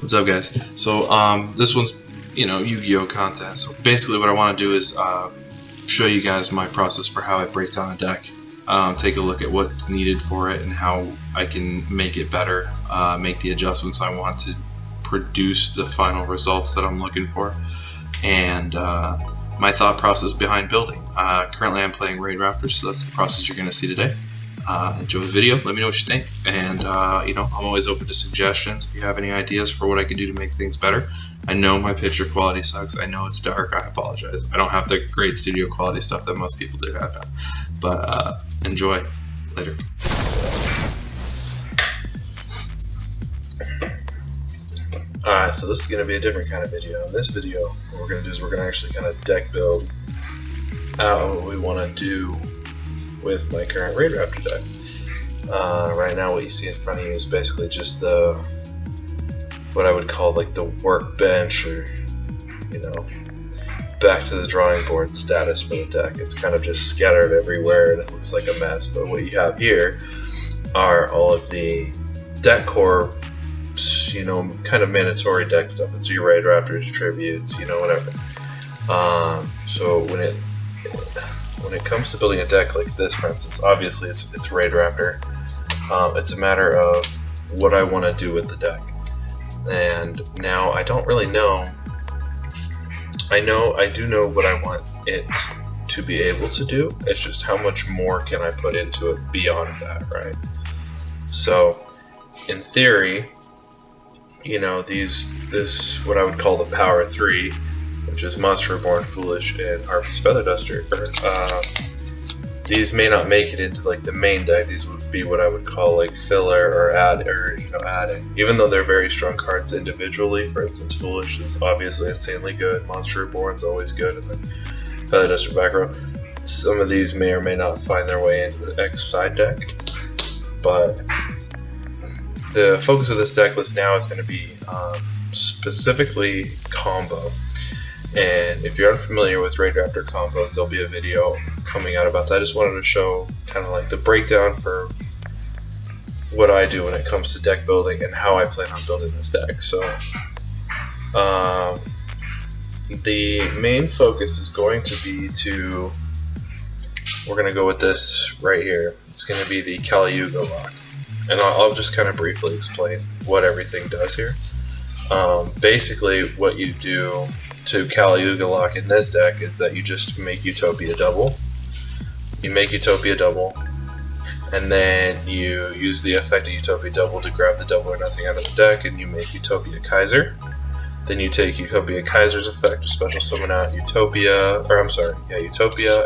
What's up, guys? So this one's Yu-Gi-Oh content. So basically what I want to do is show you guys my process for how I break down a deck, take a look at what's needed for it and how I can make it better, make the adjustments I want to produce the final results that I'm looking for, and my thought process behind building. Currently I'm playing Raidraptor, so that's the process you're going to see today. Enjoy the video, let me know what you think, and I'm always open to suggestions. If you have any ideas for what I can do to make things better. I know my picture quality sucks, I know it's dark, I apologize. I don't have the great studio quality stuff that most people do have now, but enjoy. Later. Alright, so this is going to be a different kind of video. In this video, what we're going to do is we're going to actually kind of deck build out what we want to do with my current Raidraptor deck. Right now what you see in front of you is basically just what I would call like the workbench, or back to the drawing board status for the deck. It's kind of just scattered everywhere and it looks like a mess, but what you have here are all of the deck core, kind of mandatory deck stuff. It's your Raidraptors, tributes, whatever. So when it comes to building a deck like this, for instance, obviously it's Raidraptor. It's a matter of what I want to do with the deck. And now I don't really know. I do know what I want it to be able to do. It's just how much more can I put into it beyond that, right? So, in theory, this what I would call the Power 3, which is Monster Reborn, Foolish, and Harvest Feather Duster. These may not make it into like the main deck. These would be what I would call like filler or adding. Even though they're very strong cards individually. For instance, Foolish is obviously insanely good. Monster Reborn is always good, and then Feather Duster back row. Some of these may or may not find their way into the X side deck, but the focus of this deck list now is going to be specifically combo. And if you're unfamiliar with Raidraptor combos, there'll be a video coming out about that. I just wanted to show kind of like the breakdown for what I do when it comes to deck building and how I plan on building this deck. So the main focus is going to be we're going to go with this right here. It's going to be the Kali-Yuga lock. And I'll just kind of briefly explain what everything does here. Basically, what you do to Kali-Yuga lock in this deck is that you just make Utopia double. You make Utopia double, and then you use the effect of Utopia double to grab the double or nothing out of the deck, and you make Utopia Kaiser. Then you take Utopia Kaiser's effect to special summon out Utopia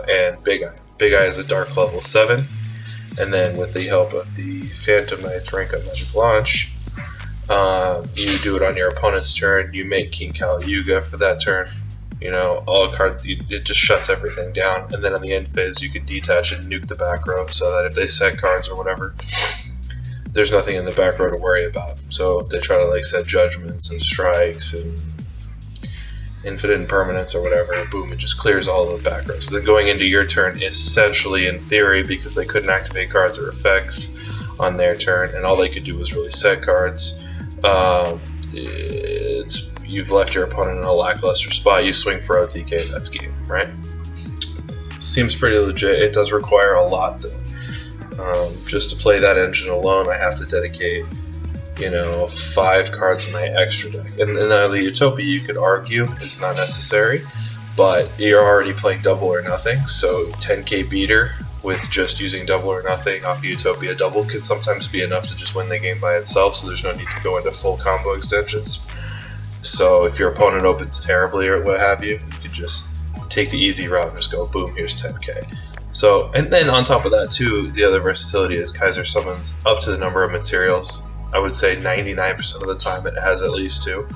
and Big Eye. Big Eye is a dark level 7. And then with the help of the Phantom Knights rank up magic launch, you do it on your opponent's turn. You make King Kali-Yuga for that turn. All cards, it just shuts everything down. And then in the end phase, you can detach and nuke the back row, so that if they set cards or whatever, there's nothing in the back row to worry about. So if they try to set judgments and strikes and infinite impermanence or whatever, boom, it just clears all of the back row. So then going into your turn, essentially in theory, because they couldn't activate cards or effects on their turn, and all they could do was really set cards, you've left your opponent in a lackluster spot. You swing for OTK, that's game, right? Seems pretty legit. It does require a lot though. Just to play that engine alone, I have to dedicate 5 cards in my extra deck. And the Utopia, you could argue, is not necessary, but you're already playing double or nothing, so 10k beater with just using double or nothing off of Utopia double can sometimes be enough to just win the game by itself, so there's no need to go into full combo extensions. So if your opponent opens terribly or what have you, you could just take the easy route and just go, boom, here's 10k. So, and then on top of that too, the other versatility is Kaiser summons up to the number of materials. I would say 99% of the time it has at least 2.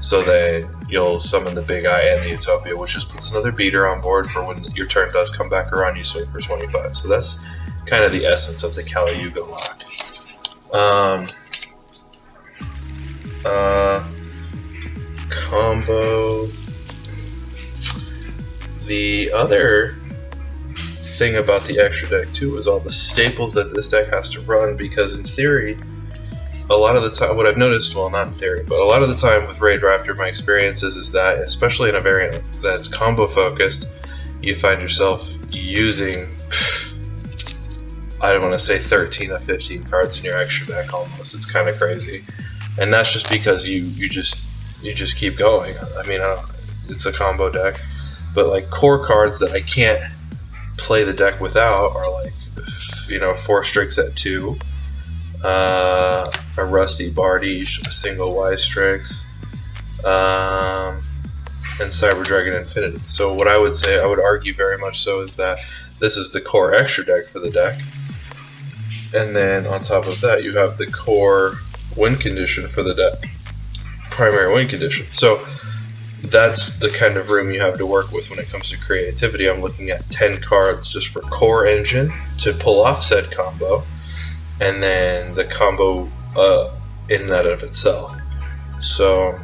So then you'll summon the Big Eye and the Utopia, which just puts another beater on board for when your turn does come back around, you swing for 25. So that's kind of the essence of the Kali-Yuga lock. Combo. The other thing about the extra deck too is all the staples that this deck has to run, because in theory a lot of the time, what I've noticed, well, not in theory, but a lot of the time with Raidraptor, my experience is that, especially in a variant that's combo focused, you find yourself using, I don't want to say 13 of 15 cards in your extra deck almost. It's kind of crazy. And that's just because you just keep going. I mean, it's a combo deck, but like core cards that I can't play the deck without are like, 4 Strix at 2, a Rusty Bardiche, a single Y Strix, and Cyber Dragon Infinity. So what I would say, I would argue very much so, is that this is the core extra deck for the deck. And then on top of that, you have the core win condition for the deck, primary win condition. So that's the kind of room you have to work with when it comes to creativity. I'm looking at 10 cards just for core engine to pull off said combo, and then the combo in that of itself. So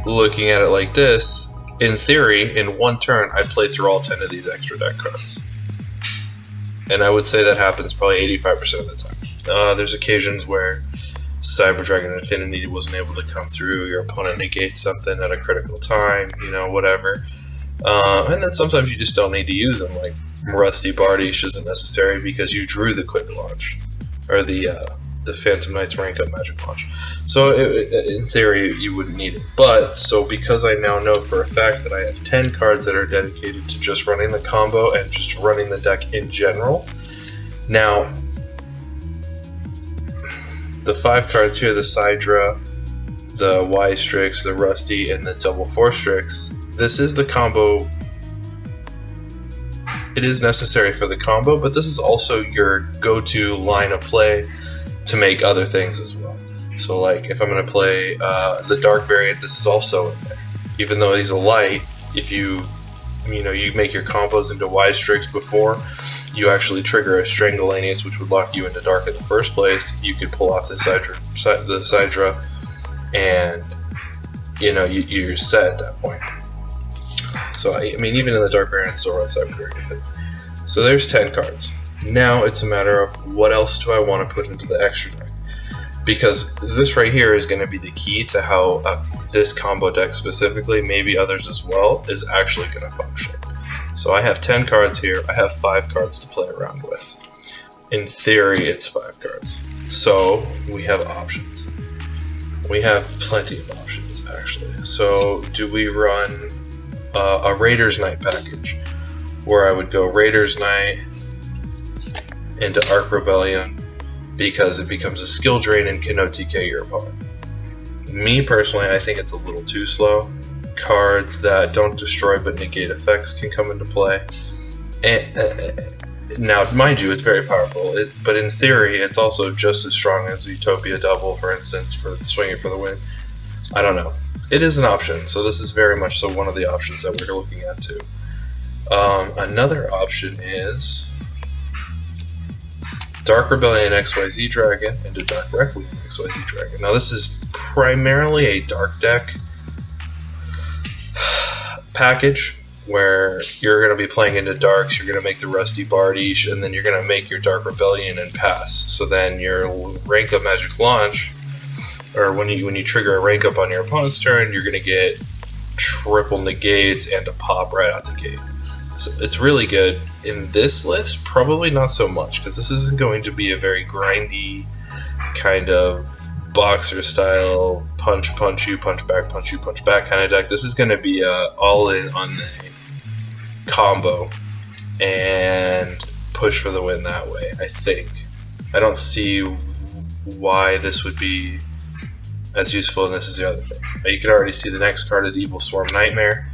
looking at it like this, in theory, in one turn, I play through all 10 of these extra deck cards. And I would say that happens probably 85% of the time. There's occasions where Cyber Dragon Infinity wasn't able to come through, your opponent negates something at a critical time, whatever. And then sometimes you just don't need to use them, like Rusty Bardiche isn't necessary because you drew the quick launch, or the Phantom Knight's rank up magic launch. So in theory, you wouldn't need it. But, so because I now know for a fact that I have 10 cards that are dedicated to just running the combo and just running the deck in general, now the 5 cards here, the Sidra, the Y Strix, the Rusty, and the double 4 Strix, this is the combo. It is necessary for the combo, but this is also your go-to line of play to make other things as well. So like if I'm going to play the dark variant, this is also in there. Even though he's a light, if you make your combos into Y Strix before you actually trigger a Strangleanius, which would lock you into dark in the first place, you could pull off the Sidra, and you're set at that point. So I mean, even in the dark variant, still run Cyber Dragon. So there's 10 cards. Now it's a matter of what else do I want to put into the extra deck, because this right here is going to be the key to how this combo deck specifically, maybe others as well, is actually going to function. So I have 10 cards here, I have 5 cards to play around with. In theory, it's 5 cards. So we have options. We have plenty of options, actually. So do we run a Raiders Night package, where I would go Raiders Night into Arc Rebellion, because it becomes a skill drain and can OTK your opponent. Me personally, I think it's a little too slow. Cards that don't destroy but negate effects can come into play. And now, mind you, it's very powerful, but in theory, it's also just as strong as Utopia Double, for instance, for swinging for the win. I don't know. It is an option, so this is very much so one of the options that we're looking at too. Another option is Dark Rebellion XYZ Dragon into Dark Requiem XYZ Dragon. Now this is primarily a dark deck package where you're going to be playing into darks, you're going to make the Rusty Bardiche, and then you're going to make your Dark Rebellion and pass. So then your rank up magic launch, or when you trigger a rank up on your opponent's turn, you're going to get triple negates and a pop right out the gate. So it's really good. In this list, probably not so much, because this isn't going to be a very grindy kind of boxer style punch you, punch back, punch you, punch back kind of deck. This is going to be all in on the combo and push for the win that way, I think. I don't see why this would be as useful, and this is the other thing. You can already see the next card is Evil Swarm Nightmare.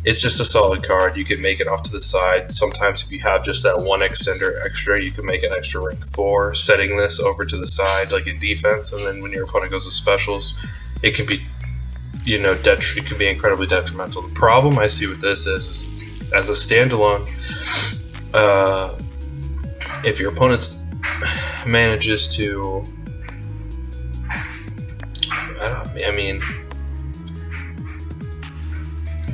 It's just a solid card. You can make it off to the side. Sometimes if you have just that one extender extra, you can make an extra rank 4, setting this over to the side like in defense, and then when your opponent goes to specials, it can be, it can be incredibly detrimental. The problem I see with this is as a standalone, if your opponent manages to,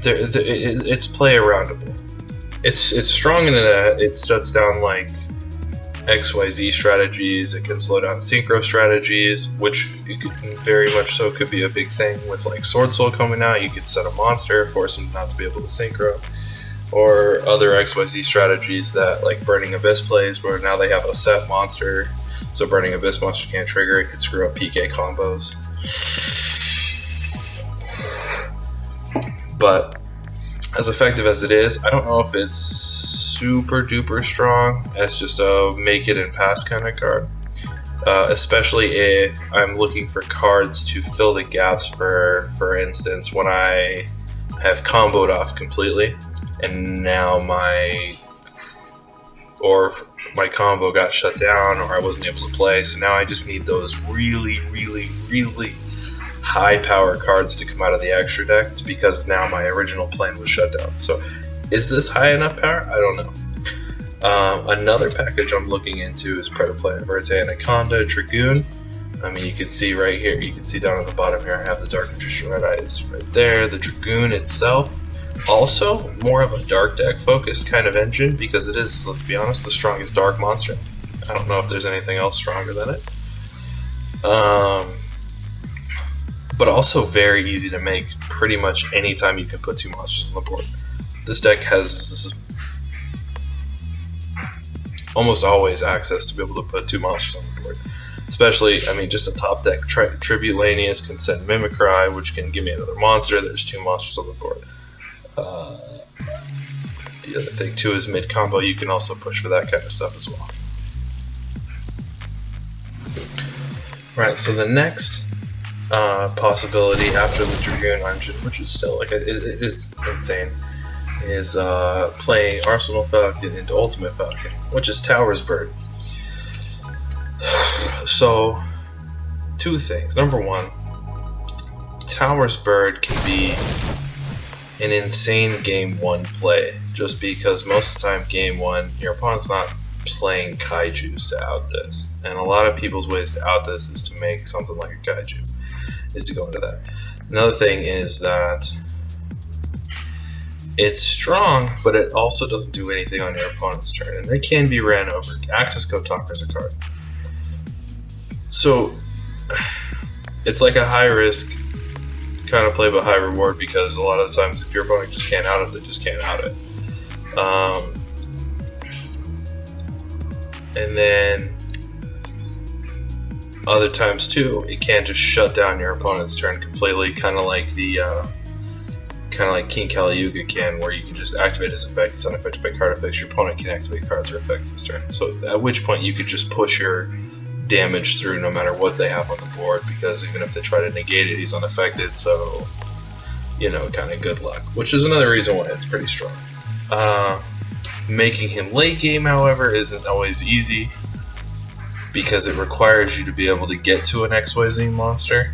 it's play aroundable. It's strong in that it shuts down like XYZ strategies. It can slow down synchro strategies, which very much so could be a big thing with like Sword Soul coming out. You could set a monster, force them not to be able to synchro, or other XYZ strategies that like Burning Abyss plays, where now they have a set monster, so Burning Abyss monster can't trigger. It could screw up PK combos. But as effective as it is, I don't know if it's super duper strong as just a make it and pass kind of card. Especially if I'm looking for cards to fill the gaps for instance, when I have comboed off completely and now my combo got shut down, or I wasn't able to play, so now I just need those really high power cards to come out of the extra deck. It's because now my original plan was shut down. So is this high enough power? I don't know. Another package I'm looking into is Predaplanet Verte Anaconda Dragoon. I mean, you can see right here, you can see down at the bottom here, I have the Dark Magician Red Eyes right there. The Dragoon itself, also more of a dark deck focused kind of engine, because it is, let's be honest, the strongest dark monster. I don't know if there's anything else stronger than it. But also very easy to make pretty much any time you can put 2 monsters on the board. This deck has almost always access to be able to put 2 monsters on the board. Especially, I mean, just a top deck. Tribute Lanius can send Mimicry, which can give me another monster. There's 2 monsters on the board. The other thing too is mid combo, you can also push for that kind of stuff as well. Right, so the next possibility after the Dragoon engine, which is still like it is insane, is playing Arsenal Falcon into Ultimate Falcon, which is Towers Bird. So, 2 things. Number 1, Towers Bird can be an insane game 1 play, just because most of the time game 1 your opponent's not playing kaijus to out this, and a lot of people's ways to out this is to make something like a kaiju, is to go into that. Another thing is that it's strong, but it also doesn't do anything on your opponent's turn, and it can be ran over. Access Code Talker is a card. So, it's like a high risk kind of play but high reward, because a lot of the times if your opponent just can't out it, they just can't out it. And then other times too, it can just shut down your opponent's turn completely, kind of like King Kali can, where you can just activate his effect. It's unaffected by card effects. Your opponent can activate cards or effects this turn. So at which point you could just push your damage through no matter what they have on the board, because even if they try to negate it, he's unaffected, so you know, kind of good luck, which is another reason why it's pretty strong. Making him late game, however, isn't always easy, because it requires you to be able to get to an XYZ monster,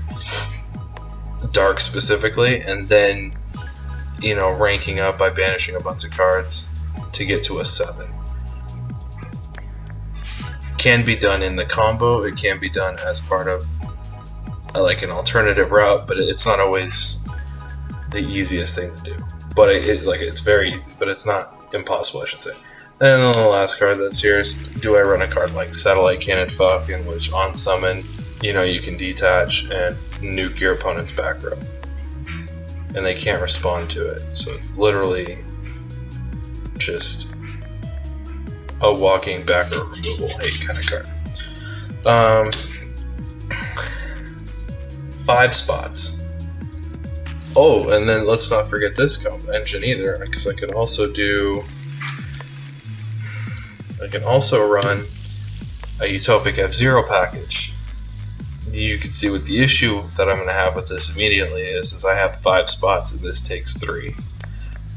dark specifically, and then, you know, ranking up by banishing a bunch of cards to get to a 7. Can be done in the combo, it can be done as part of like an alternative route, but it's not always the easiest thing to do. But it's very easy, but it's not impossible, I should say. And then the last card that's here is, do I run a card like Satellite Cannon Falcon, which on summon, you know, you can detach and nuke your opponent's back row, and they can't respond to it. So it's literally just a walking back row removal hate kind of card. 5 spots. Oh, and then let's not forget this combo engine either, because I can also run a Utopic F-Zero package. You can see what the issue that I'm going to have with this immediately is I have 5 spots and this takes 3.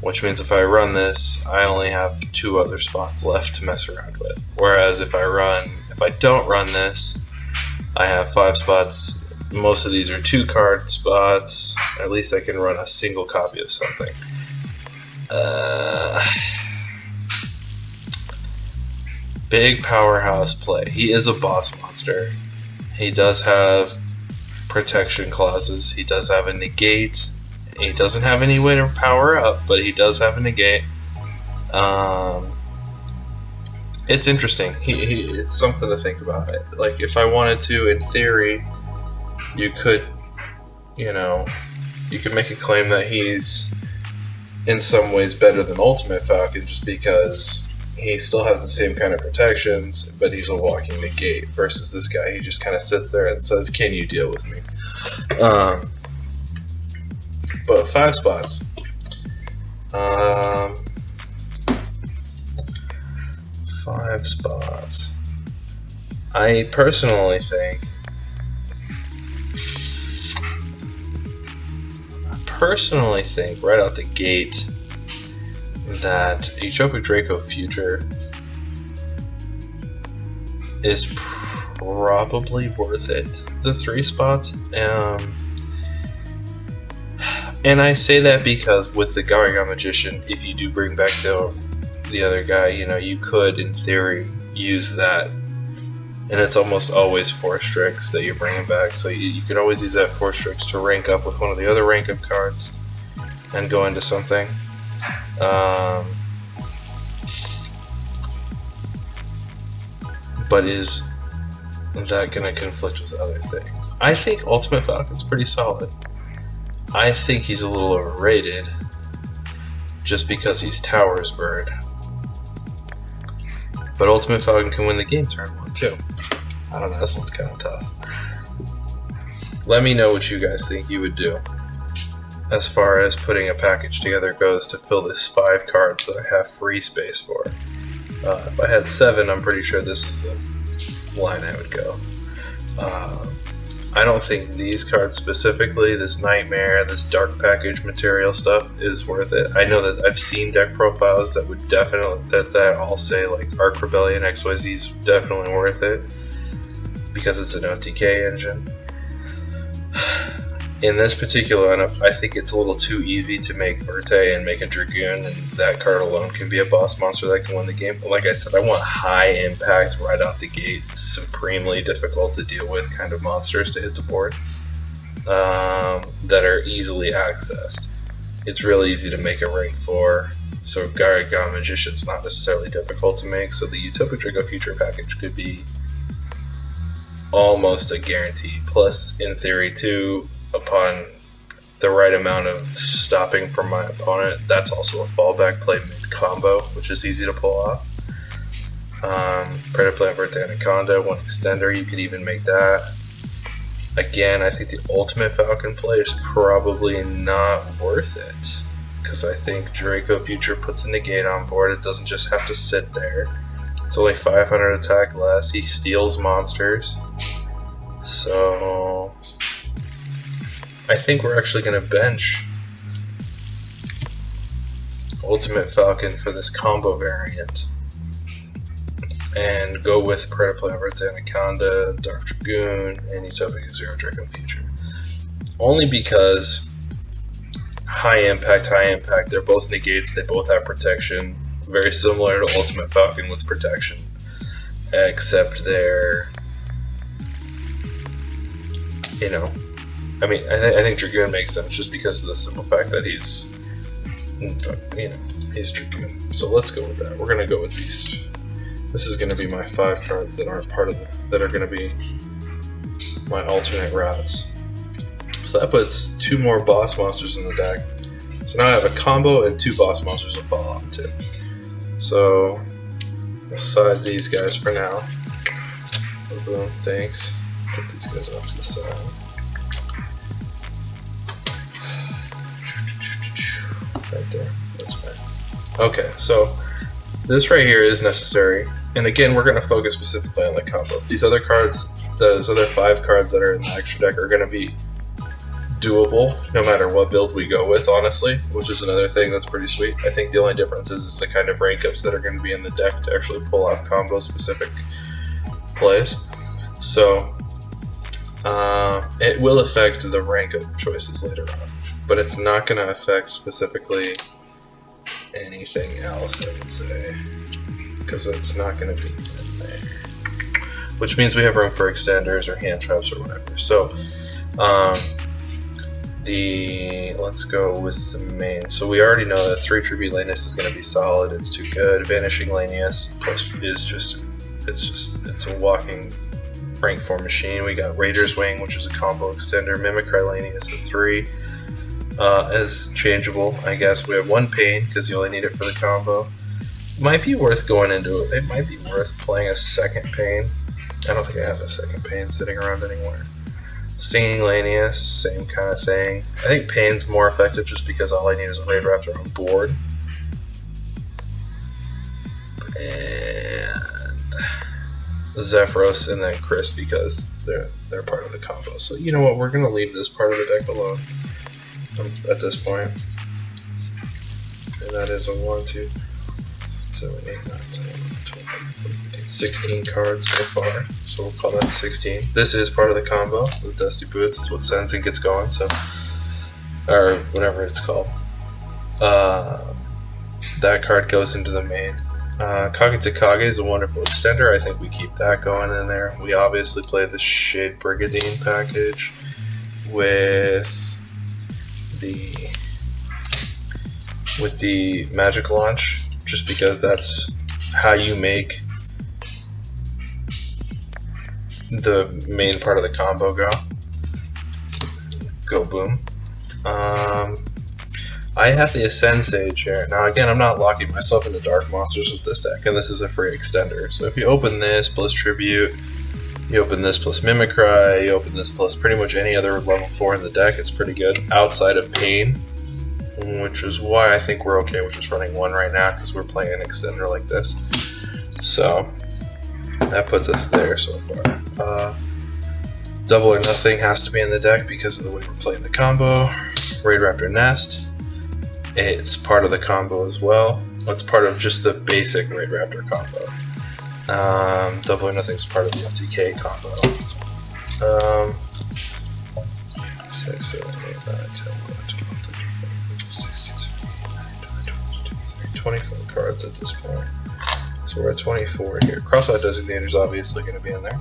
Which means if I run this, I only have 2 other spots left to mess around with. Whereas if I don't run this, I have 5 spots. Most of these are 2 card spots. At least I can run a single copy of something. Big powerhouse play. He is a boss monster. He does have protection clauses. He does have a negate. He doesn't have any way to power up, but he does have a negate. It's interesting. It's something to think about. Like, if I wanted to, in theory, you could, you know, you could make a claim that he's in some ways better than Ultimate Falcon just because he still has the same kind of protections, but he's a walking negate versus this guy. He just kind of sits there and says, "Can you deal with me?" But 5 spots. 5 spots. I personally think right out the gate that Utopic Draco Future is probably worth it, the 3 spots. And I say that because with the Garga Magician, if you do bring back the other guy, you could, in theory, use that. And it's almost always 4 Strix that you're bringing back, so you could always use that 4 Strix to rank up with one of the other rank up cards and go into something. But is that going to conflict with other things? I think Ultimate Falcon's pretty solid. I think he's a little overrated just because he's Tower's Bird. But Ultimate Falcon can win the game turn 1 too. I don't know, this one's kind of tough. Let me know what you guys think you would do as far as putting a package together goes to fill this 5 cards that I have free space for. If I had 7, I'm pretty sure this is the line I would go. I don't think these cards specifically, this Nightmare, this Dark Package material stuff, is worth it. I know that I've seen deck profiles that would definitely, that all say like Arc Rebellion XYZ is definitely worth it because it's an OTK engine. In this particular lineup, I think it's a little too easy to make Verte and make a Dragoon, and that card alone can be a boss monster that can win the game. But like I said, I want high impact right out the gate, supremely difficult to deal with kind of monsters to hit the board that are easily accessed. It's really easy to make a rank 4, so Garga Magician's not necessarily difficult to make, so the Utopic Draco Future package could be almost a guarantee. Plus, in theory too, upon the right amount of stopping from my opponent, that's also a fallback play mid-combo, which is easy to pull off. Predator Plant Verte Anaconda, 1 extender, you could even make that. Again, I think the Ultimate Falcon play is probably not worth it, because I think Draco Future puts a negate on board. It doesn't just have to sit there. It's only 500 attack less. He steals monsters. So I think we're actually going to bench Ultimate Falcon for this combo variant and go with Predator Plant Verte Anaconda, Dark Dragoon, and Utopic Zero Draco Future. Only because high impact, they're both negates, they both have protection, very similar to Ultimate Falcon with protection, except they're, I mean, I think Dragoon makes sense just because of the simple fact that he's Dragoon. So let's go with that. We're gonna go with these. This is gonna be my 5 cards that aren't part of that are gonna be my alternate routes. So that puts 2 more boss monsters in the deck. So now I have a combo and 2 boss monsters to fall on too. So we'll side these guys for now. Boom, thanks. Put these guys off to the side. Right there, that's fine. Okay, so this right here is necessary, and again, we're going to focus specifically on the combo. These other cards, those other 5 cards that are in the extra deck, are going to be doable no matter what build we go with, honestly, which is another thing that's pretty sweet. I think the only difference is the kind of rank ups that are going to be in the deck to actually pull off combo specific plays. So it will affect the rank up choices later on, but it's not going to affect specifically anything else, I would say, because it's not going to be in there, which means we have room for extenders or hand traps or whatever. So let's go with the main. So we already know that 3 Tribute Lanius is going to be solid. It's too good. Vanishing Lanius plus is just it's a walking rank 4 machine. We got Raider's Wing, which is a combo extender. Mimicry Lanius at 3 as changeable. I guess we have 1 Pain because you only need it for the combo. Might be worth going into it. It might be worth playing a second Pain. I don't think I have a second Pain sitting around anywhere. Singing Lanius, same kind of thing. I think Pain's more effective just because all I need is a Raidraptor on board. And Zephyros and then Chris because they're part of the combo. So you know what, we're gonna leave this part of the deck alone at this point. And that is a 1, 2, 3, 7, 8, 9, 10, 11, 12, 13, 14, 15, 16 cards so far. So we'll call that 16. This is part of the combo with Dusty Boots. It's what sends and gets going, so or whatever it's called. That card goes into the main. Kagetakage is a wonderful extender. I think we keep that going in there. We obviously play the Shade Brigadine package with the Magic Launch, just because that's how you make the main part of the combo go boom. I have the Ascend Sage here. Now again, I'm not locking myself into Dark Monsters with this deck, and this is a free extender. So if you open this plus Tribute, you open this plus Mimicry, you open this plus pretty much any other level 4 in the deck, it's pretty good. Outside of Pain, which is why I think we're okay with just running 1 right now, because we're playing an extender like this. So that puts us there so far. Double or Nothing has to be in the deck because of the way we're playing the combo. Raidraptor Nest, it's part of the combo as well. It's part of just the basic Raidraptor combo. Double or Nothing is part of the LTK combo. 6, 7, 8, 9, 10, 11, 12, 13, 14, 15, 16, 17, 18, 19, 20, 24 cards at this point. So we're at 24 here. Crossout Designator is obviously going to be in there.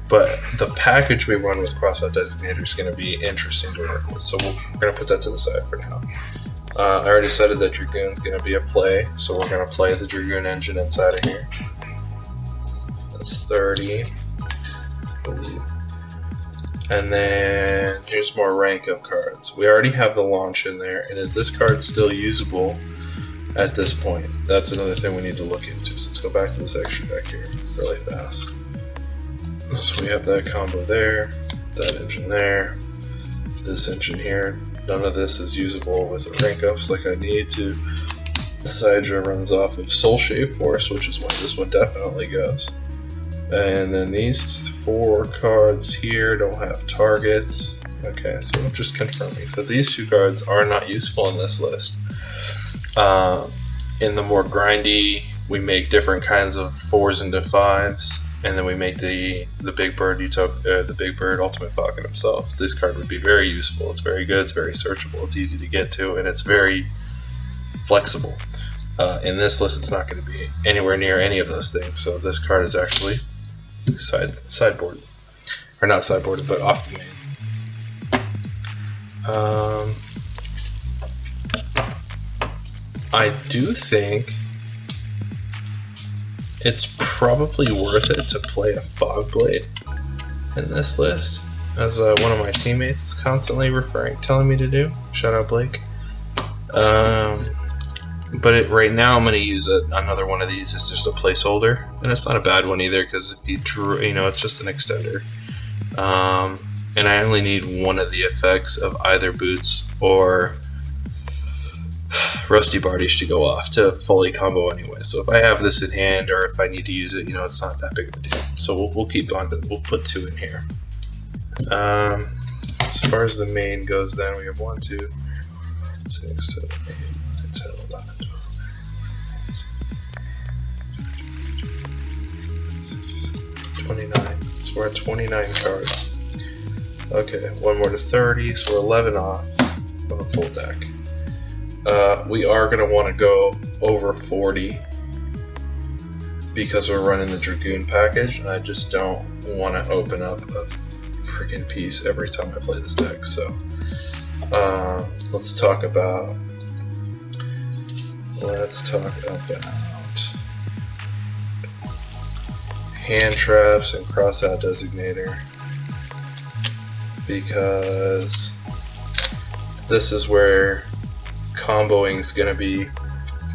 But the package we run with Crossout Designator is going to be interesting to work with. So we're going to put that to the side for now. I already decided that Dragoon's going to be a play. So we're going to play the Dragoon engine inside of here. That's 30. And then here's more rank up cards. We already have the launch in there. And is this card still usable at this point? That's another thing we need to look into. So let's go back to this extra deck here really fast. So we have that combo there, that engine there, this engine here. None of this is usable with the rank ups like I need to. Sidra runs off of Soul Shave Force, which is why this one definitely goes. And then these 4 cards here don't have targets. Okay, so just confirming. So these 2 cards are not useful in this list. In the more grindy, we make different kinds of 4s into 5s, and then we make the Big Bird the Big Bird Ultimate Falcon himself. This card would be very useful. It's very good. It's very searchable. It's easy to get to, and it's very flexible. In this list, it's not going to be anywhere near any of those things. So this card is actually sideboard, or not sideboarded, but off the main. I do think it's probably worth it to play a Fogblade in this list, as one of my teammates is constantly telling me to do. Shout out Blake. But right now I'm going to use another one of these as just a placeholder, and it's not a bad one either because if you drew, it's just an extender. And I only need one of the effects of either Boots or Rusty Bardish to go off to fully combo anyway. So if I have this in hand or if I need to use it, it's not that big of a deal. So we'll keep on. We'll put 2 in here. As far as the main goes, then we have 1, 2, 3, 4, 5, 6, 7, 8, 9, 10, 11, 12, 29. So we're at 29 cards. Okay, 1 more to 30, so we're 11 off of a full deck. We are going to want to go over 40 because we're running the Dragoon package, and I just don't want to open up a freaking piece every time I play this deck. So let's talk about hand traps and crossout designator, because this is where comboing is going to be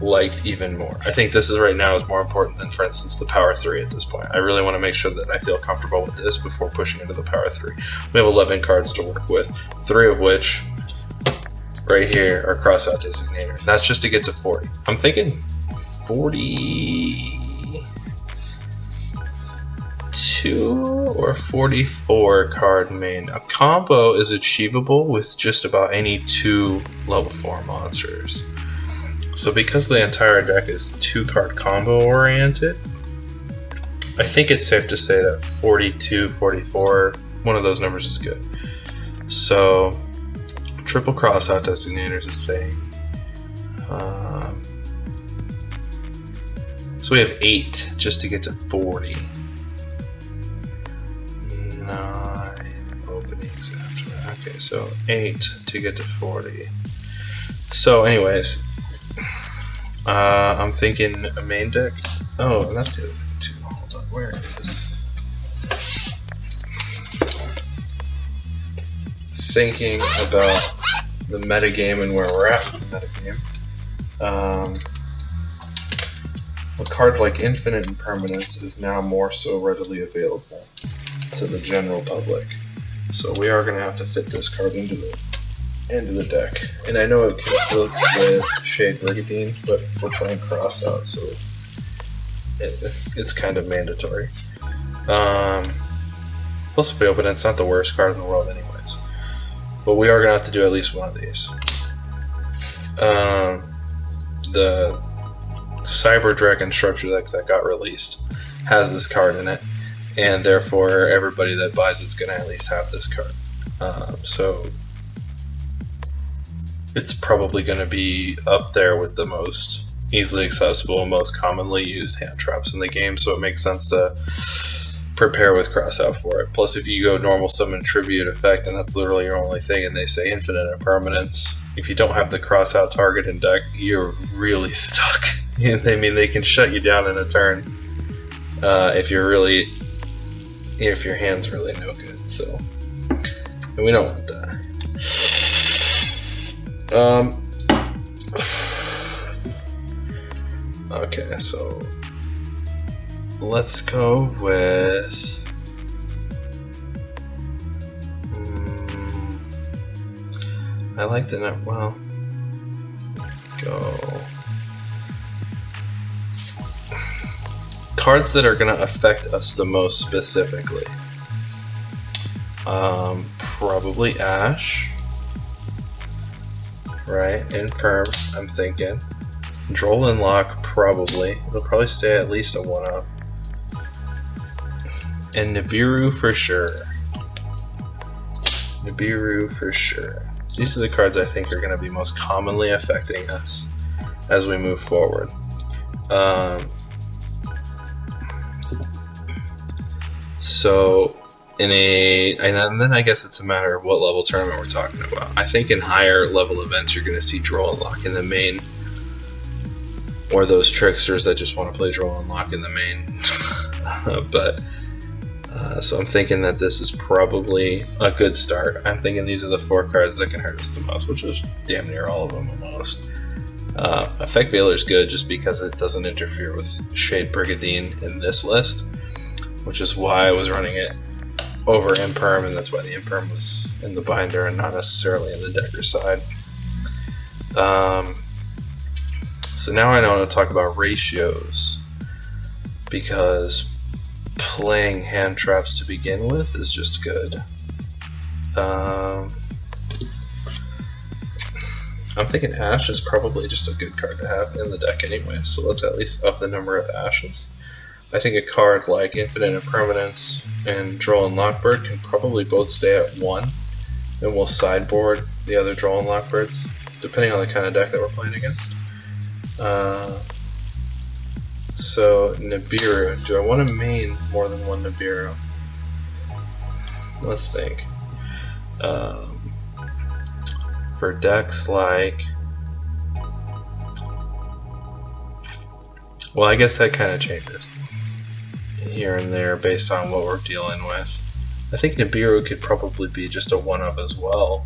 liked even more. I think this is right now is more important than, for instance, the power 3 at this point. I really want to make sure that I feel comfortable with this before pushing into the power 3. We have 11 cards to work with, 3 of which right here are crossout designator. That's just to get to 40. I'm thinking 42 or 44 card main. A combo is achievable with just about any 2 level 4 monsters. So because the entire deck is 2 card combo oriented, I think it's safe to say that 42, 44, one of those numbers is good. So triple crossout designator is a thing. So we have 8 just to get to 40. 9 openings after that. Okay, so 8 to get to 40. So anyways, I'm thinking a main deck. Oh, and that's the other thing too. Hold on, where is? Thinking about the metagame and where we're at with the metagame. A card like Infinite Impermanence is now more so readily available to the general public. So we are going to have to fit this card into the deck. And I know it conflicts with Shade Brigandine, but we're playing Crossout, so it's kind of mandatory. Plus, if we open it, it's not the worst card in the world anyways. But we are going to have to do at least one of these. The Cyber Dragon structure deck that got released has this card in it, and therefore everybody that buys it's going to at least have this card. So it's probably going to be up there with the most easily accessible and most commonly used hand traps in the game, so it makes sense to prepare with Crossout for it. Plus, if you go normal summon tribute effect, and that's literally your only thing, and they say Infinite Impermanence, if you don't have the Crossout target in deck, you're really stuck. I mean, they can shut you down in a turn if your hand's really no good. So, and we don't want that. Okay, so let's go with I like the net. Well, let's go cards that are going to affect us the most specifically. Probably Ash, right? Infirm, I'm thinking. Droll and Lock, probably. It'll probably stay at least a 1-up. And Nibiru for sure. Nibiru for sure. These are the cards I think are going to be most commonly affecting us as we move forward. So, and then I guess it's a matter of what level tournament we're talking about. I think in higher level events you're going to see Droll and Lock in the main, or those tricksters that just want to play Droll and Lock in the main. So I'm thinking that this is probably a good start. I'm thinking these are the 4 cards that can hurt us the most, which is damn near all of them almost. Effect Veiler is good just because it doesn't interfere with Shade Brigandine in this list, which is why I was running it over Imperm, and that's why the Imperm was in the binder and not necessarily in the decker side. So now I want to talk about ratios, because playing hand traps to begin with is just good. I'm thinking Ash is probably just a good card to have in the deck anyway, so let's at least up the number of Ashes. I think a card like Infinite Impermanence and Droll and Lockbird can probably both stay at 1, and we'll sideboard the other Droll and Lockbirds, depending on the kind of deck that we're playing against. So Nibiru, do I want to main more than one Nibiru? let's think. For decks like, well, I guess that kind of changes here and there based on what we're dealing with. I think Nibiru could probably be just a 1-up as well,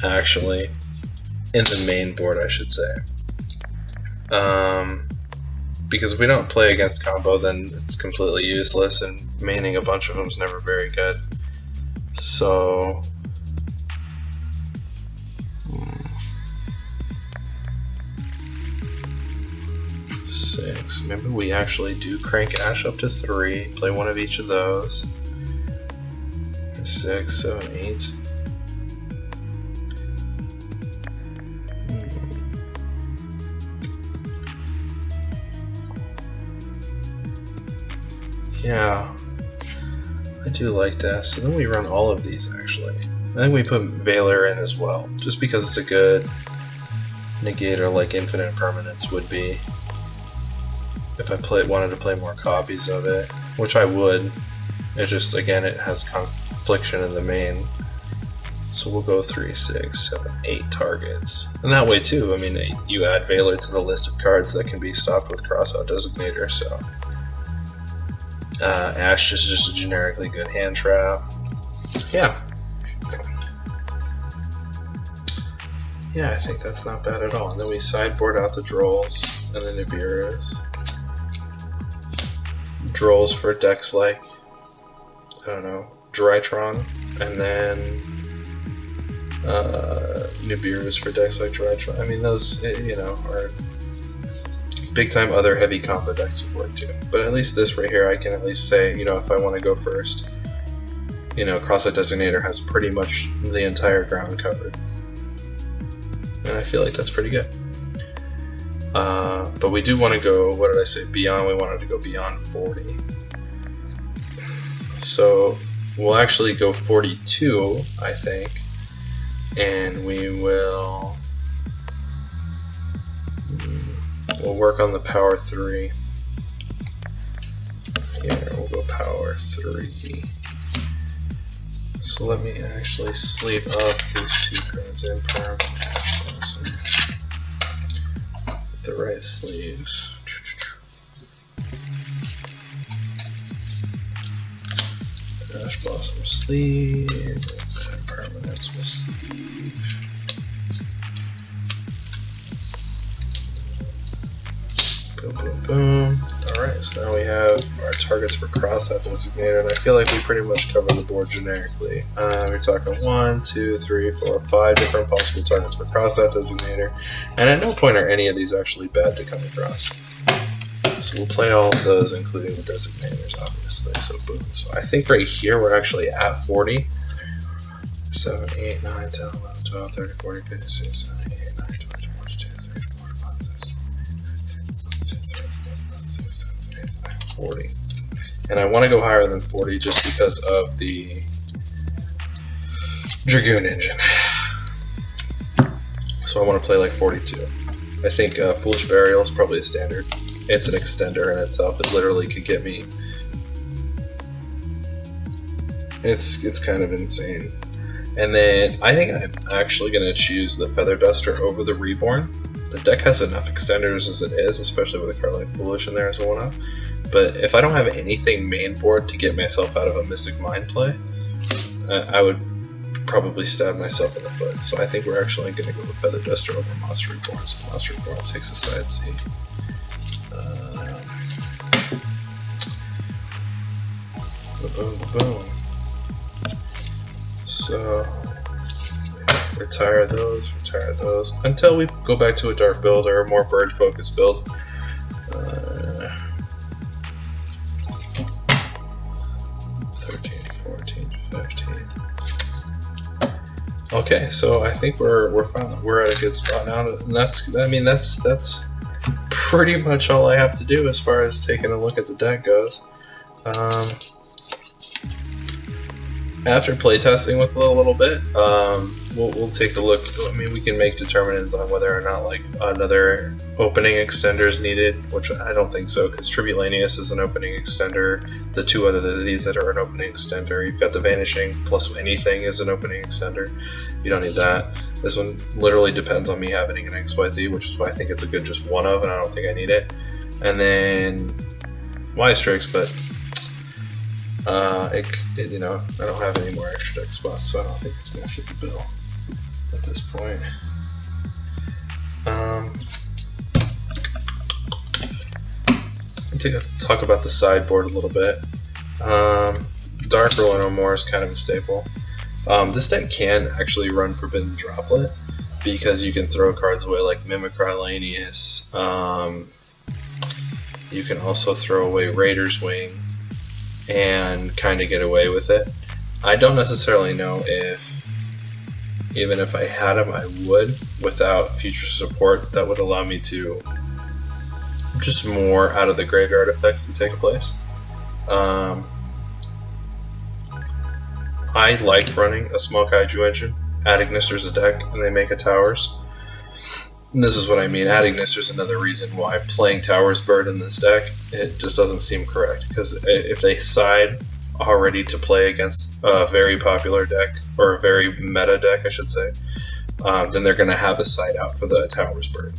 actually, in the main board, I should say. Because if we don't play against combo, then it's completely useless, and maining a bunch of them is never very good. So, 6. Maybe we actually do crank Ash up to 3, play one of each of those. 6, 7, 8. Yeah, I do like that. So then we run all of these, actually. I think we put Valor in as well, just because it's a good negator like Infinite Permanence would be. If I wanted to play more copies of it, which I would. It's just, again, it has confliction in the main. So we'll go 3, 6, 7, 8 targets. And that way, too, I mean, you add Valor to the list of cards that can be stopped with Crossout Designator, so... Ash is just a generically good hand trap. Yeah. Yeah, I think that's not bad at all. And then we sideboard out the Drolls and the Nibirus. Drolls for decks like, I don't know, Drytron, and then Nibirus for decks like Drytron. I mean, those, you know, are big time other heavy combo decks would work too. But at least this right here, I can at least say, you know, if I want to go first, you know, Crossout Designator has pretty much the entire ground covered. And I feel like that's pretty good. But we do want to go, what did I say, beyond, we wanted to go beyond 40. So we'll actually go 42, I think. And we will... We'll work on the power 3. Here, we'll go power 3. So let me actually sleeve up these 2 cards in permanent Ash Blossom. With the right sleeves. Ash Blossom sleeve, and permanents will sleeve. Boom, boom, boom. Alright, so now we have our targets for Crossout Designator, and I feel like we pretty much cover the board generically. We're talking 1, 2, 3, 4, 5 different possible targets for Crossout Designator, and at no point are any of these actually bad to come across. So we'll play all of those, including the Designators, obviously. So boom. So I think right here we're actually at 40. 7, 8, 9, 10, 11, 12, 13, 14, 15, 16, 17, 18, 19, 20, 21, 22, 23, 24, 25, 40. And I want to go higher than 40 just because of the Dragoon engine. So I want to play like 42. I think Foolish Burial is probably a standard. It's an extender in itself. It literally could get me. It's kind of insane. And then I think I'm actually going to choose the Feather Duster over the Reborn. The deck has enough extenders as it is, especially with a card like Foolish in there as a 1-up. But if I don't have anything main board to get myself out of a Mystic Mind play, I would probably stab myself in the foot. So I think we're actually going to go with Feather Duster over Monster Reborn. So Monster Reborn takes a side C. Boom, boom, boom. So, retire those, until we go back to a dark build or a more bird-focused build. 13, 14, 15. Okay, so I think we're fine. We're at a good spot now, and that's pretty much all I have to do as far as taking a look at the deck goes. after playtesting with it a little bit, we'll take a look. I mean, we can make determinants on whether or not like another opening extender is needed, which I don't think so, because Tribulaneus is an opening extender. The two other these that are an opening extender, you've got the Vanishing plus anything is an opening extender. You don't need that. This one literally depends on me having an XYZ, which is why I think it's a good just one of, and I don't think I need it. And then Y Strikes, but you know, I don't have any more extra deck spots, so I don't think it's going to fit the bill at this point. Let's talk about the sideboard a little bit. Dark Roll no more is kind of a staple. This deck can actually run Forbidden Droplet because you can throw cards away like Mimicry Lanius. You can also throw away Raider's Wing and kind of get away with it. I don't necessarily know if, even if I had them, I would, without future support that would allow me to just more out of the graveyard effects to take place. I like running a small kaiju engine. Add Ignisters a deck and they make a Towers. And this is what I mean. Adding Ignister is another reason why playing Towers Bird in this deck, it just doesn't seem correct. Because if they side already to play against a very popular deck, or a very meta deck, I should say, then they're going to have a side out for the Towers Bird.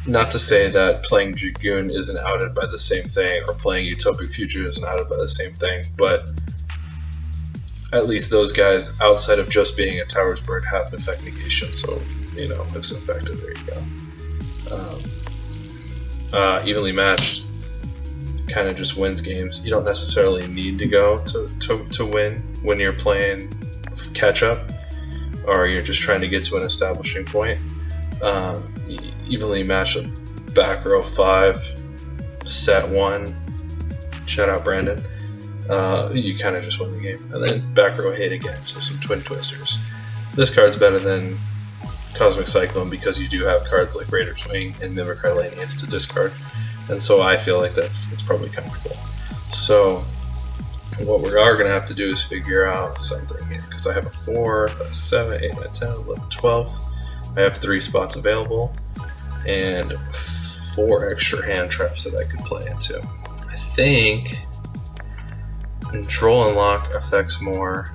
Not to say that playing Dragoon isn't outed by the same thing, or playing Utopic Future isn't outed by the same thing, but at least those guys, outside of just being a Towers Bird, have an effect negation, so, you know, it's effective. There you go. Evenly Matched kind of just wins games. You don't necessarily need to go to win when you're playing catch up, or you're just trying to get to an establishing point. Evenly Matched back row 5, set 1. Shout out Brandon. You kind of just win the game. And then back row hate again, so some Twin Twisters. This card's better than Cosmic Cyclone because you do have cards like Raider's Wing and Mimicry Lanius to discard. And so I feel like it's probably comfortable. So what we are going to have to do is figure out something here, because I have a 4, a 7, 8, 9, 10, 11, 12. I have 3 spots available and 4 extra hand traps that I could play into. I think Control and Lock affects more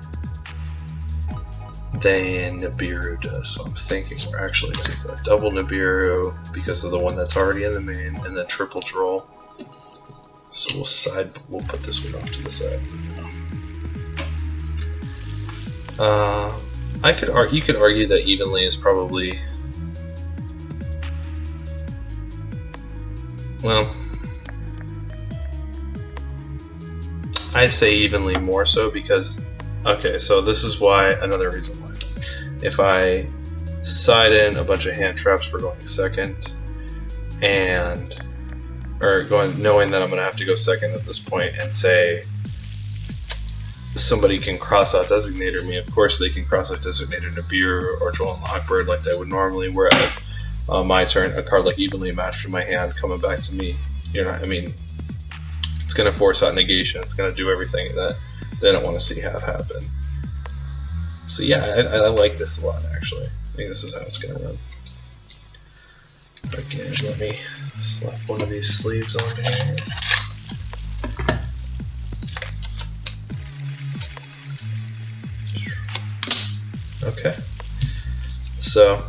than Nibiru does, so I'm thinking we're actually going to go double Nibiru because of the one that's already in the main, and then triple Droll. So we'll put this one off to the side. You could argue that Evenly is probably, well, I say Evenly more so because, okay, so this is why, another reason why. If I side in a bunch of hand traps for going second, knowing that I'm going to have to go second at this point, and say somebody can cross out Designator me, of course they can cross out Designator Nibiru or Joel and Lockbird like they would normally, whereas my turn, a card like Evenly Matched in my hand coming back to me, it's going to force out negation, it's going to do everything that they don't want to see happen. So yeah, I like this a lot, actually. I think this is how it's going to run. Again, let me slap one of these sleeves on here. Okay. So,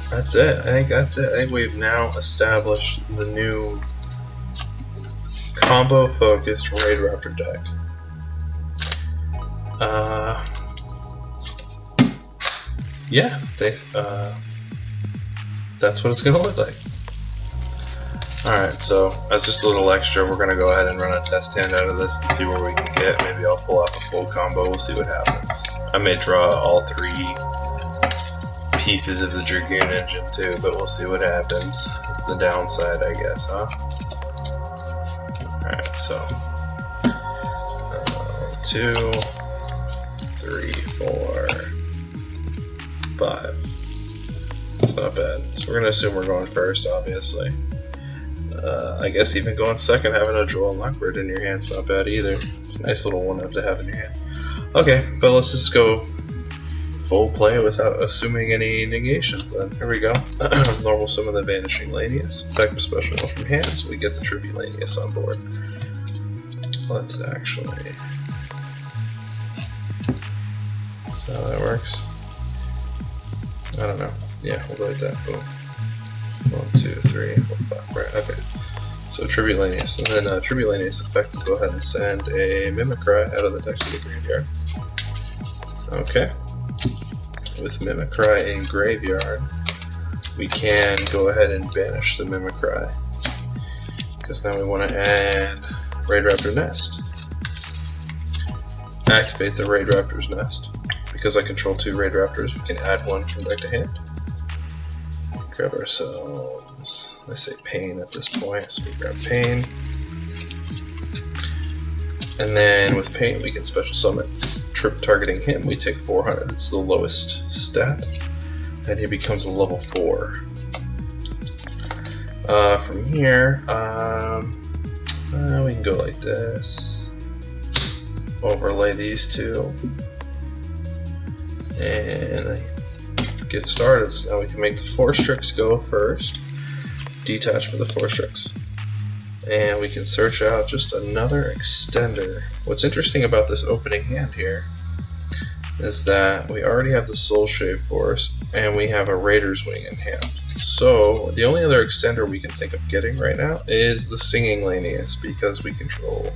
that's it. I think that's it. I think we've now established the new combo-focused Raidraptor deck. Yeah, that's what it's going to look like. Alright, so as just a little extra, we're going to go ahead and run a test hand out of this and see where we can get. Maybe I'll pull off a full combo, we'll see what happens. I may draw all 3 pieces of the Dragoon engine too, but we'll see what happens. It's the downside, I guess, huh? Alright, so 2, 3, 4, 5. It's not bad. So we're going to assume we're going first, obviously. I guess even going second, having a Droll and Lockbird in your hand's not bad either. It's a nice little one-up to have in your hand. Okay, but let's just go full play without assuming any negations then. Here we go. Normal summon the Vanishing Lanius. Effective special one from hand, so we get the Tribute Lanius on board. Let's actually... Is that how that works? I don't know. Yeah, we'll go like that. Boom. 1, 2, 3, 4, 5. Right, okay. So Tribute Lanius. And then Tribute Lanius effect will go ahead and send a Mimicry out of the deck to the graveyard. Okay. With Mimicry in graveyard, we can go ahead and banish the Mimicry. Because now we want to add Raidraptor Nest. Activate the Raidraptor's Nest. Because I control 2 Raidraptors, we can add 1 from deck to hand. Grab ourselves, I say Pain at this point, so we grab Pain. And then with Pain, we can special summon. Targeting him, we take 400. It's the lowest stat, and he becomes a level 4. From here, we can go like this. Overlay these two, and get started. So now we can make the 4 Strix go first. Detach for the 4 Strix. And we can search out just another extender. What's interesting about this opening hand here is that we already have the Soul Shave Force and we have a Raider's Wing in hand. So the only other extender we can think of getting right now is the Singing Lanius, because we control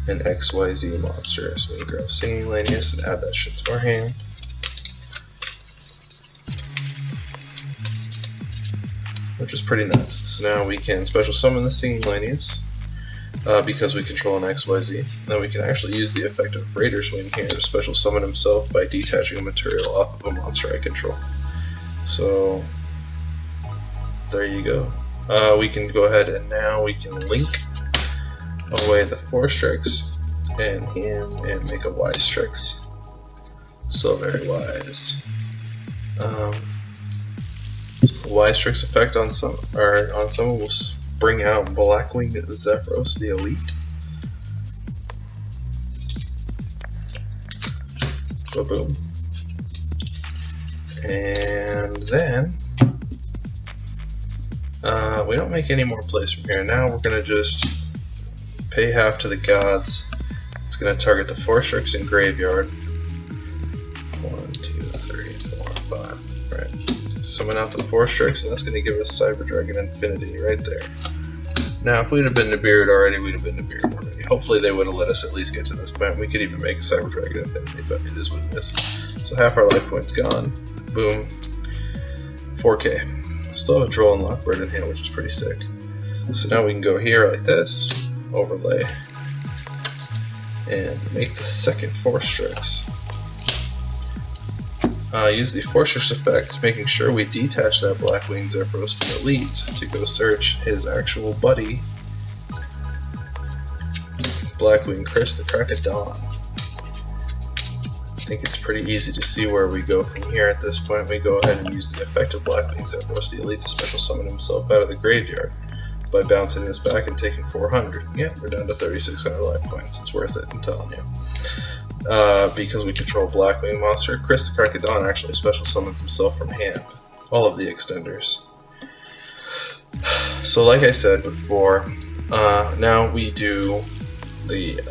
an XYZ monster. So we can grab Singing Lanius and add that shit to our hand. Which is pretty nuts. So now we can special summon the Singing Lanius, because we control an XYZ. Then we can actually use the effect of Raider's Wing here to special summon himself by detaching a material off of a monster I control. So there you go. We can go ahead and now we can link away the 4 Strix and him and make a wise Strix. So very wise. Wise Strix effect on some will bring out Blackwing Zephyros, the Elite. So boom. And then we don't make any more plays from here. Now we're gonna just pay half to the gods. It's gonna target the 4 Strix in graveyard. 1, 2, 3, 4, 5. Right. Summon out the 4 Strix, and that's going to give us Cyber Dragon Infinity right there. Now, if we'd have been Nibiru'd already, we'd have been Nibiru'd already. Hopefully they would have let us at least get to this point. We could even make a Cyber Dragon Infinity, but it is what it is. So half our life points gone. Boom. 4K. Still have a Droll and Lockbird in hand, which is pretty sick. So now we can go here like this, overlay, and make the second 4 Strix. Use the 4 Strix effect, making sure we detach that Blackwing Zephyros to the Elite to go search his actual buddy, Blackwing Chris the Crack of Dawn. I think it's pretty easy to see where we go from here at this point. We go ahead and use the effect of Blackwing Zephyros the Elite to special summon himself out of the graveyard by bouncing this back and taking 400. Yeah, we're down to 3,600 life points. It's worth it, I'm telling you. Because we control Blackwing monster, Chris the Crack of Dawn actually special summons himself from hand. All of the extenders. So like I said before, now we do the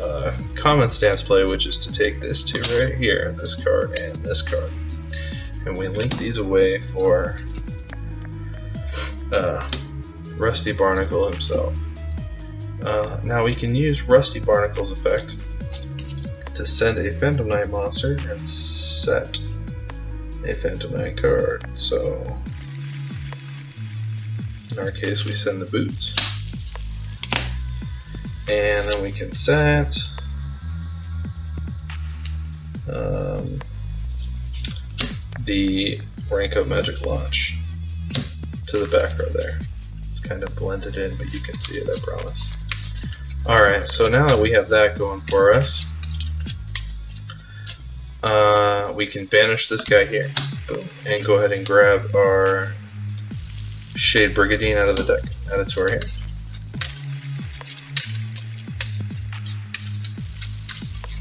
common stance play, which is to take this 2 right here, this card and this card, and we link these away for Rusty Barnacle himself. Now we can use Rusty Barnacle's effect to send a Phantom Knight monster and set a Phantom Knight card. So in our case we send the boots, and then we can set the Rank Up Magic Launch to the back row there. It's kind of blended in, but you can see it, I promise. Alright, so now that we have that going for us, we can banish this guy here. Boom. And go ahead and grab our Shade Brigadine out of the deck. Add it to our hand.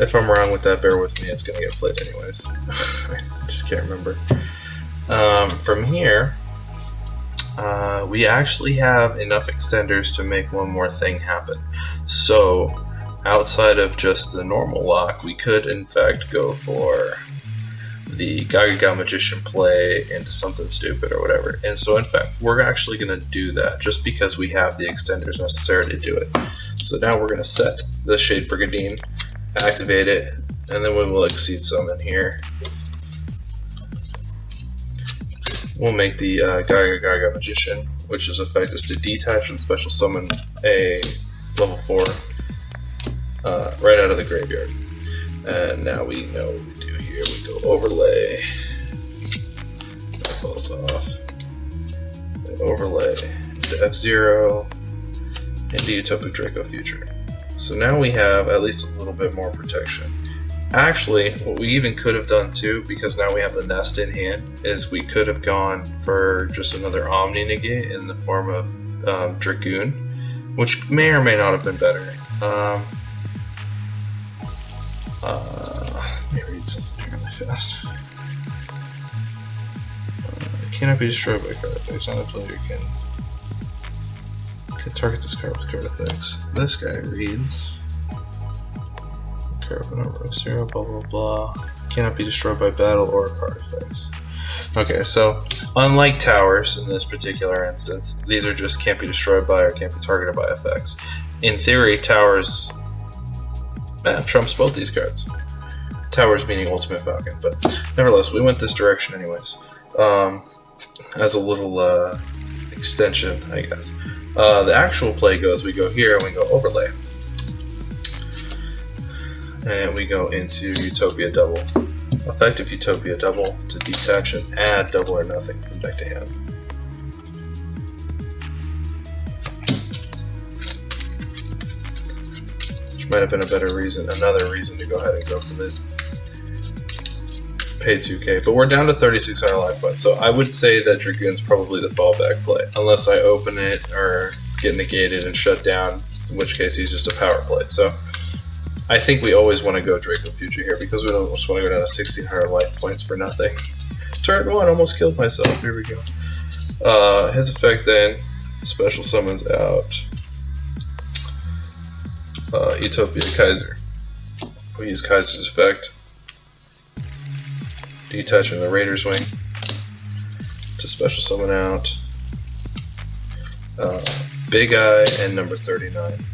If I'm wrong with that, bear with me. It's gonna get played anyways. I just can't remember. From here, we actually have enough extenders to make one more thing happen. So, outside of just the normal lock, we could in fact go for the Gaga Magician play into something stupid or whatever. And so in fact, we're actually going to do that just because we have the extenders necessary to do it. So now we're going to set the Shade Brigandine, activate it, and then we will Exceed Summon here. We'll make the Gaga Magician, which is effect is to detach and special summon a level 4 right out of the graveyard. And now we know what we do here. We go overlay. That falls off. And overlay into F-Zero into Utopic Draco Future. So now we have at least a little bit more protection. Actually, what we even could have done too, because now we have the nest in hand, is we could have gone for just another Omni Negate in the form of Dragoon, which may or may not have been better. Let me read something here really fast. It cannot be destroyed by card effects. Now the player can target this card with card effects. This guy reads card with a number of 0, blah blah blah. Cannot be destroyed by battle or card effects. Okay, so unlike towers in this particular instance, these are just can't be destroyed by or can't be targeted by effects. In theory, towers trumps both these cards. Towers meaning Ultimate Falcon, but nevertheless, we went this direction anyways. As a little extension, I guess. The actual play goes, we go here and we go overlay. And we go into Utopia Double. Effective Utopia Double to detach and add double or nothing from deck to hand. Which might have been a better reason, another reason to go ahead and go for the pay 2k, but we're down to 3,600 life points, so I would say that Dragoon's probably the fallback play, unless I open it or get negated and shut down, in which case he's just a power play. So I think we always want to go Draco Future here, because we don't just want to go down to 1,600 life points for nothing. Turn 1, almost killed myself, here we go. His effect then, special summons out Utopia Kaiser. We use Kaiser's effect. Detaching the Raider's Wing to special summon out Big Eye and number 39.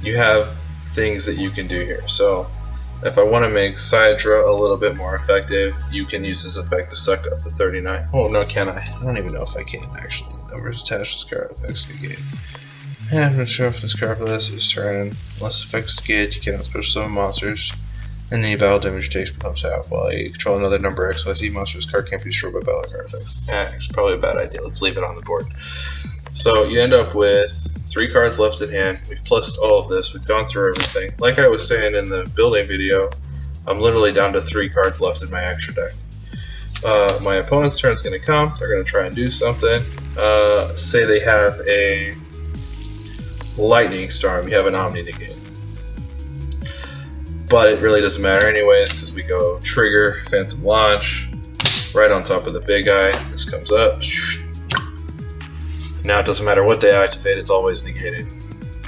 You have things that you can do here. So if I want to make Sidra a little bit more effective, you can use this effect to suck up to 39. Oh no, can I? I don't even know if I can actually. Numbers attached to card effects negate. And when show off this card for this is turn, unless effects negate, you cannot special summon monsters, and any battle damage takes becomes half. While you control another number XYZ monsters, card can't be destroyed by battle card effects. It's probably a bad idea. Let's leave it on the board. So you end up with 3 cards left in hand. We've plussed all of this. We've gone through everything. Like I was saying in the building video, I'm literally down to 3 cards left in my extra deck. My opponent's turn is going to come. They're going to try and do something. Say they have a Lightning Storm. You have an Omni Negate. But it really doesn't matter anyways, because we go Trigger, Phantom Launch, right on top of the Big Eye. This comes up. Now it doesn't matter what they activate, it's always negated.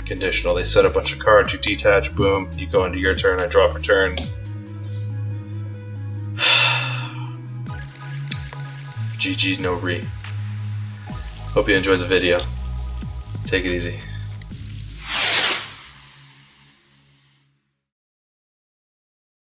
Conditional. They set a bunch of cards, you detach, boom, you go into your turn, I draw for turn. GG, no re. Hope you enjoyed the video. Take it easy.